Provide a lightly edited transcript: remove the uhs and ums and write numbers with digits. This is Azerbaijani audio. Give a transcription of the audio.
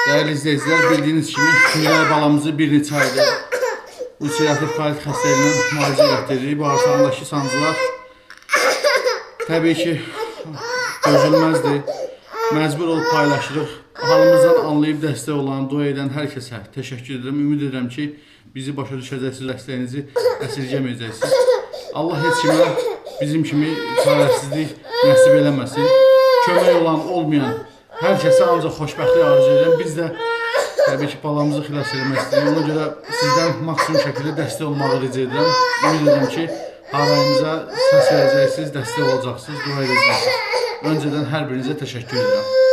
Değerli izleyiciler, bildiğiniz kimi Miray balamızı bir neçə aydır ulserativ kolit xəstəliyindən müalicə etdiririk. Bağırsağındakı sancılar təbii ki dözülməzdir. Məcbur olub paylaşırıq. Halımızdan anlayıb dəstək olan, dua edən hər kəsə təşəkkür edirəm. Ümid edirəm ki, bizi başa düşəcəksiniz, dəstəyinizi əsirgəməyəcəksiniz. Allah heç kimə bizim kimi çarəsizlik nəsib eləməsin. Kömək olan, olmayan hər kəsə ancaq xoşbəxtlik arzu edirəm. Biz də təbii ki, balamızı xilas etmək istəyirik. Ona görə sizdən maksimum şəkildə dəstək olmağı rica edirəm. Ümid edirəm ki, harayımıza səs verəcəksiniz, dəstək olacaqsınız, dua edəcəksiniz. Öncədən hər birinizə təşəkkür edirəm.